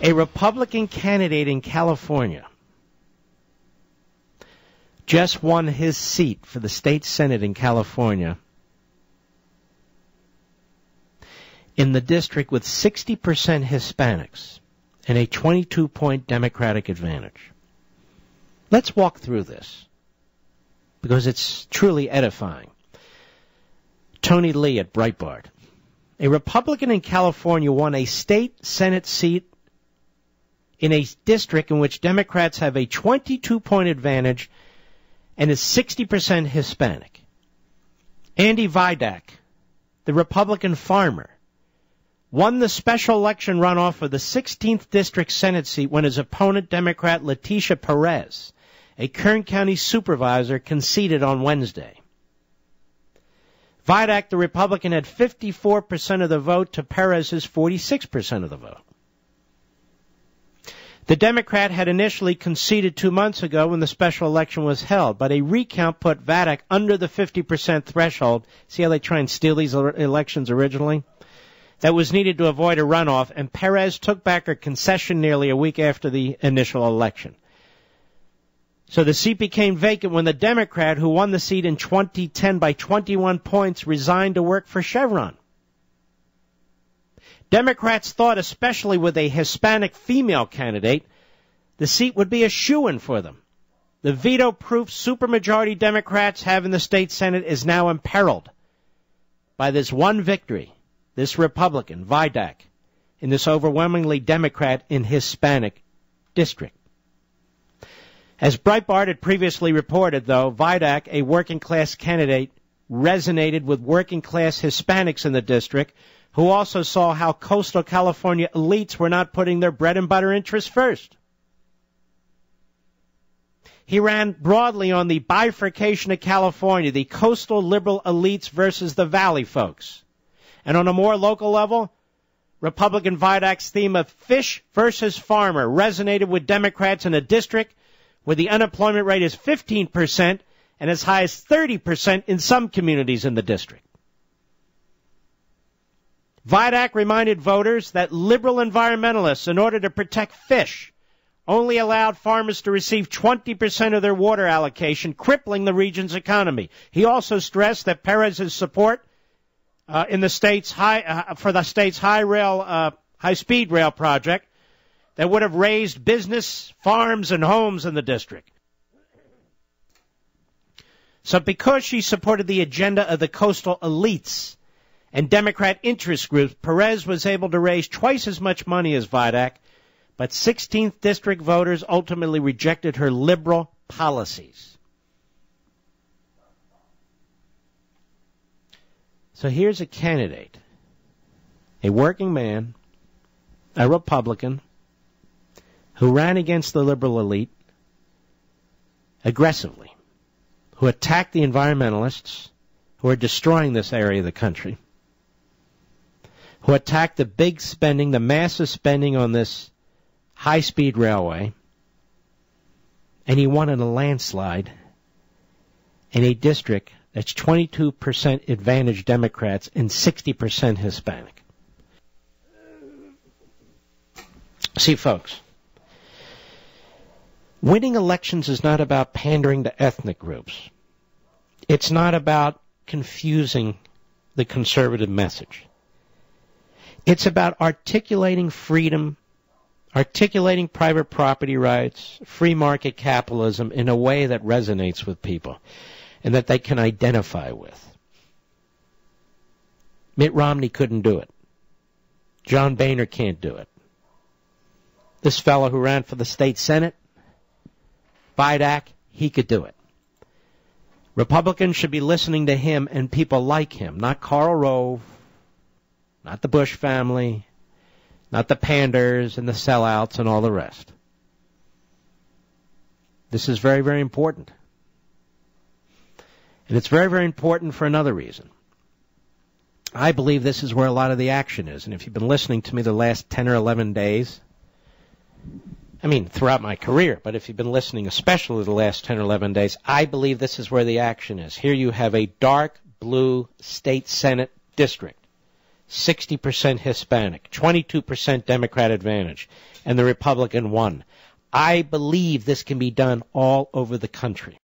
A Republican candidate in California just won his seat for the state Senate in California in the district with 60% Hispanics and a 22-point Democratic advantage. Let's walk through this because it's truly edifying. Tony Lee at Breitbart. A Republican in California won a state Senate seat in a district in which Democrats have a 22-point advantage and is 60% Hispanic. Andy Vidak, the Republican farmer, won the special election runoff for the 16th District Senate seat when his opponent, Democrat Leticia Perez, a Kern County supervisor, conceded on Wednesday. Vidak, the Republican, had 54% of the vote to Perez's 46% of the vote. The Democrat had initially conceded 2 months ago when the special election was held, but a recount put Vidak under the 50% threshold. See how they try and steal these elections originally? That was needed to avoid a runoff, and Perez took back her concession nearly a week after the initial election. So the seat became vacant when the Democrat, who won the seat in 2010 by 21 points, resigned to work for Chevron. Democrats thought, especially with a Hispanic female candidate, the seat would be a shoo-in for them. The veto-proof supermajority Democrats have in the state Senate is now imperiled by this one victory, this Republican, Vidak, in this overwhelmingly Democrat and Hispanic district. As Breitbart had previously reported, though, Vidak, a working-class candidate, resonated with working-class Hispanics in the district, who also saw how coastal California elites were not putting their bread-and-butter interests first. He ran broadly on the bifurcation of California, the coastal liberal elites versus the valley folks. And on a more local level, Republican Vidak's theme of fish versus farmer resonated with Democrats in a district where the unemployment rate is 15% and as high as 30% in some communities in the district. Vidak reminded voters that liberal environmentalists, in order to protect fish, only allowed farmers to receive 20% of their water allocation, crippling the region's economy. He also stressed that Perez's support in the state's high-speed rail project that would have raised business, farms, and homes in the district. So because she supported the agenda of the coastal elites and Democrat interest groups, Perez was able to raise twice as much money as Vidak, but 16th District voters ultimately rejected her liberal policies. So here's a candidate, a working man, a Republican, who ran against the liberal elite aggressively, who attacked the environmentalists who are destroying this area of the country, who attacked the big spending, the massive spending on this high-speed railway, and he won in a landslide in a district that's 22% advantage Democrats and 60% Hispanic. See, folks, winning elections is not about pandering to ethnic groups. It's not about confusing the conservative message. It's about articulating freedom, articulating private property rights, free market capitalism in a way that resonates with people and that they can identify with. Mitt Romney couldn't do it. John Boehner can't do it. This fellow who ran for the state Senate, Vidak, he could do it. Republicans should be listening to him and people like him, not Karl Rove, not the Bush family, not the panders and the sellouts and all the rest. This is very, very important. And it's very, very important for another reason. I believe this is where a lot of the action is. And if you've been listening to me the last 10 or 11 days, I mean, throughout my career, but if you've been listening especially the last 10 or 11 days, I believe this is where the action is. Here you have a dark blue state Senate district, 60% Hispanic, 22% Democrat advantage, and the Republican won. I believe this can be done all over the country.